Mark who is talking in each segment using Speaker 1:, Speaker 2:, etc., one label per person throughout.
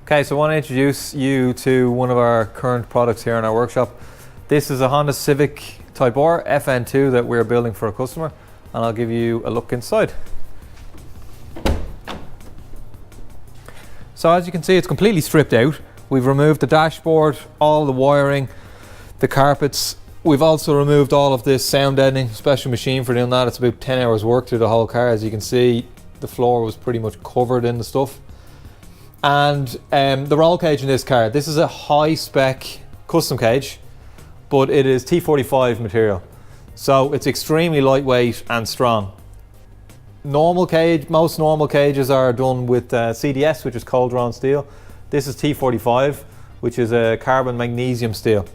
Speaker 1: Okay, so I want to introduce you to one of our current products here in our workshop. This is a Honda Civic Type R FN2 that we're building for a customer, and I'll give you a look inside. So as you can see, it's completely stripped out. We've removed the dashboard, all the wiring, the carpets. We've also removed all of this sound deadening, special machine for doing that. It's about 10 hours work through the whole car. As you can see, the floor was pretty much covered in the stuff. And the roll cage in this car, this is a high spec custom cage, but it is T45 material. So it's extremely lightweight and strong. Most normal cages are done with CDS, which is cold drawn steel. This is T45, which is a carbon magnesium steel.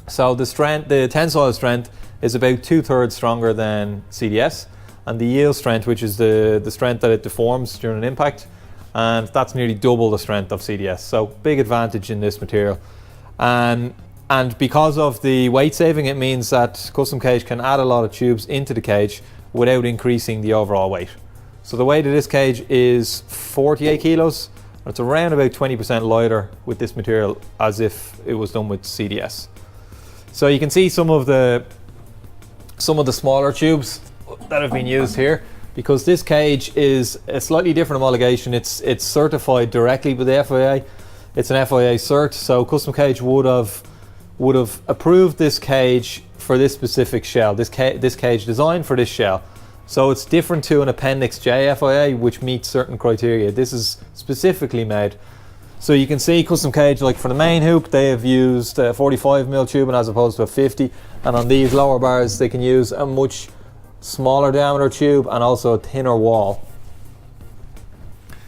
Speaker 1: So the tensile strength is about 2/3 stronger than CDS, and the yield strength, which is the strength that it deforms during an impact, and that's nearly double the strength of CDS. So big advantage in this material. And because of the weight saving, it means that custom cage can add a lot of tubes into the cage without increasing the overall weight. So the weight of this cage is 48 kilos. It's around about 20% lighter with this material as if it was done with CDS. So you can see some of the smaller tubes that have been used here, because this cage is a slightly different homologation. It's certified directly with the FIA. It's an FIA cert, so custom cage would have approved this cage for this specific shell, this cage designed for this shell. So it's different to an Appendix J FIA, which meets certain criteria. This is specifically made. So you can see custom cage, like for the main hoop, they have used 45mm tubing as opposed to a 50, and on these lower bars they can use a much smaller diameter tube and also a thinner wall.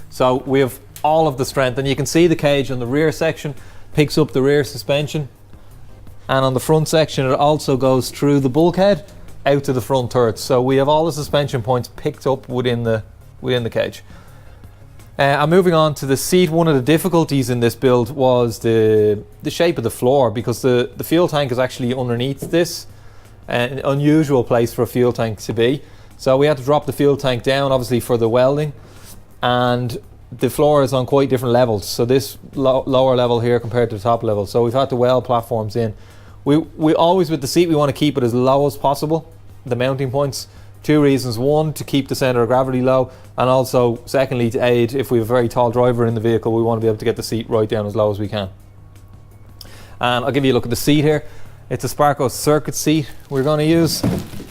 Speaker 1: So we have all of the strength, and you can see the cage on the rear section picks up the rear suspension, and on the front section it also goes through the bulkhead out to the front third. So we have all the suspension points picked up within the cage. And moving on to the seat, one of the difficulties in this build was the shape of the floor, because the fuel tank is actually underneath this, an unusual place for a fuel tank to be. So we had to drop the fuel tank down, obviously, for the welding, and the floor is on quite different levels. So this lower level here compared to the top level. So we've had to weld platforms in. We always, with the seat, we want to keep it as low as possible, the mounting points. Two reasons: one, to keep the center of gravity low, and also secondly, to aid if we have a very tall driver in the vehicle. We want to be able to get the seat right down as low as we can. And I'll give you a look at the seat here. It's a Sparco circuit seat we're going to use,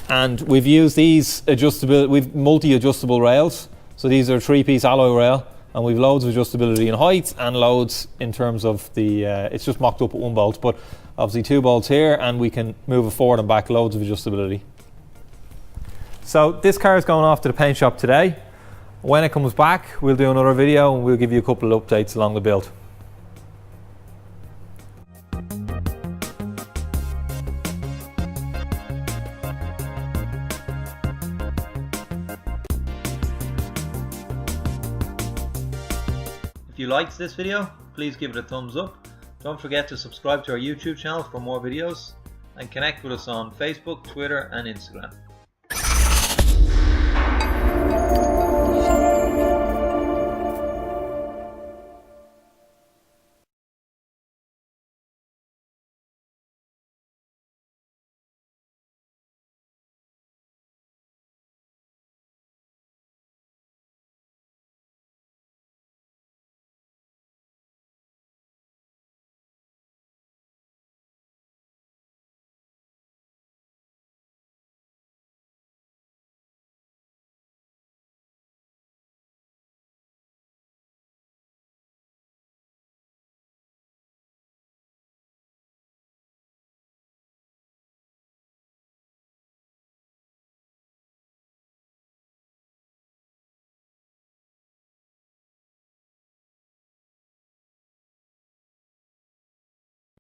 Speaker 1: and we've used these we've multi-adjustable rails. So these are a 3-piece alloy rail, and we've loads of adjustability in height and loads in terms of the it's just mocked up at 1 bolt, but obviously 2 bolts here, and we can move it forward and back, loads of adjustability. So this car is going off to the paint shop today. When it comes back, we'll do another video and we'll give you a couple of updates along the build. If you liked this video, please give it a thumbs up. Don't forget to subscribe to our YouTube channel for more videos, and connect with us on Facebook, Twitter and Instagram.